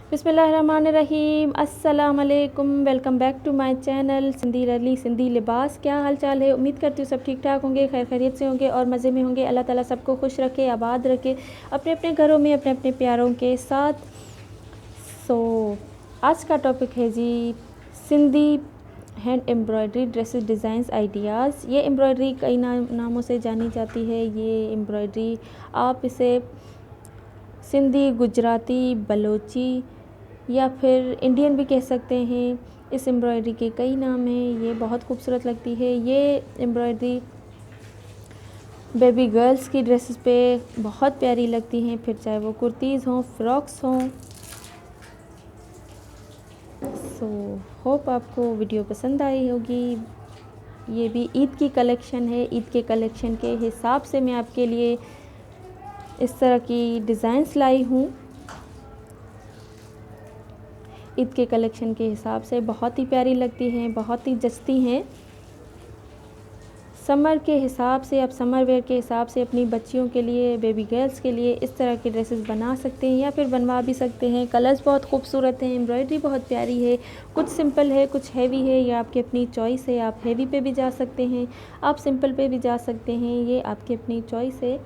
बिस्मिल्लाहिर्रहमानिर्रहीम, अस्सलाम वालेकुम। Welcome back to my channel Sindhi ralli Sindhi लिबास। क्या हाल चाल है? उम्मीद करती हूँ सब ठीक ठाक होंगे, खैर खैरियत से होंगे और मज़े में होंगे। अल्लाह ताला सबको खुश रखे, आबाद रखे अपने अपने घरों में अपने अपने प्यारों के साथ। आज का टॉपिक है जी Sindhi hand embroidery dresses designs ideas. ये एम्ब्रॉयडरी कई नामों से जानी जाती है। ये एम्ब्रॉयडरी आप इसे सिंधी, गुजराती, बलोची या फिर इंडियन भी कह सकते हैं। इस एम्ब्रॉयडरी के कई नाम हैं। ये बहुत खूबसूरत लगती है। ये एम्ब्रॉयडरी बेबी गर्ल्स की ड्रेसेस पे बहुत प्यारी लगती हैं, फिर चाहे वो कुर्तीज़ हों, फ्रॉक्स हों। होप आपको वीडियो पसंद आई होगी। ये भी ईद की कलेक्शन है। ईद के कलेक्शन के हिसाब से मैं आपके लिए इस तरह की डिज़ाइंस लाई हूँ। ईद के कलेक्शन के हिसाब से बहुत ही प्यारी लगती हैं, बहुत ही जचती हैं। समर के हिसाब से, आप समर वेयर के हिसाब से अपनी बच्चियों के लिए, बेबी गर्ल्स के लिए इस तरह के ड्रेसेस बना सकते हैं या फिर बनवा भी सकते हैं। कलर्स बहुत खूबसूरत हैं, एम्ब्रॉयडरी बहुत प्यारी है। कुछ सिंपल है, कुछ हैवी है, ये आपकी अपनी चॉइस है। आप हैवी पे भी जा सकते हैं, आप सिंपल पे भी जा सकते हैं, ये आपकी अपनी चॉइस है।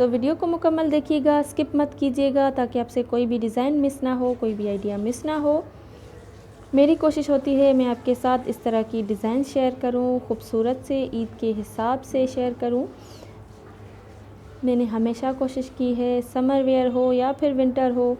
वीडियो को मुकम्मल देखिएगा, स्किप मत कीजिएगा ताकि आपसे कोई भी डिज़ाइन मिस ना हो, कोई भी आइडिया मिस ना हो। मेरी कोशिश होती है मैं आपके साथ इस तरह की डिज़ाइन शेयर करूं, खूबसूरत से ईद के हिसाब से शेयर करूं। मैंने हमेशा कोशिश की है, समर वेयर हो या फिर विंटर हो,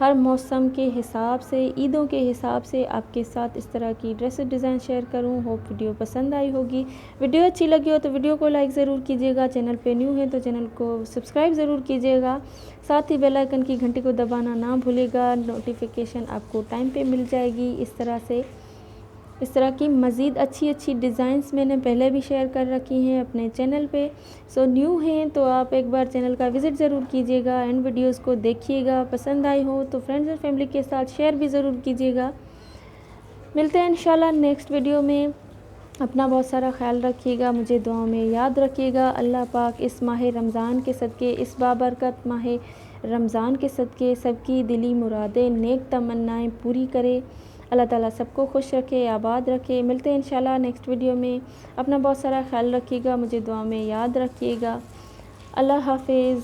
हर मौसम के हिसाब से, ईदों के हिसाब से आपके साथ इस तरह की ड्रेसेस डिज़ाइन शेयर करूं। होप वीडियो पसंद आई होगी। वीडियो अच्छी लगी हो तो वीडियो को लाइक ज़रूर कीजिएगा। चैनल पे न्यू है तो चैनल को सब्सक्राइब ज़रूर कीजिएगा। साथ ही बेल आइकन की घंटी को दबाना ना भूलिएगा। नोटिफिकेशन आपको टाइम पे मिल जाएगी। इस तरह की मज़ीद अच्छी डिज़ाइंस मैंने पहले भी शेयर कर रखी हैं अपने चैनल पे। न्यू हैं तो आप एक बार चैनल का विज़िट ज़रूर कीजिएगा, एंड वीडियोस को देखिएगा। पसंद आई हो तो फ्रेंड्स और फैमिली के साथ शेयर भी ज़रूर कीजिएगा। मिलते हैं इंशाल्लाह नेक्स्ट वीडियो में। अपना बहुत सारा ख्याल रखिएगा, मुझे दुआओं में याद रखिएगा। अल्लाह पाक इस माह रमज़ान के सदक़े, इस बाबरकत माह रमज़ान के सदक़े सबकी दिली मुरादें, नेक तमन्नाएँ पूरी करे। अल्लाह ताला सबको खुश रखे, आबाद रखे। मिलते हैं इंशाल्लाह नेक्स्ट वीडियो में। अपना बहुत सारा ख्याल रखिएगा, मुझे दुआ में याद रखिएगा। अल्लाह हाफिज़।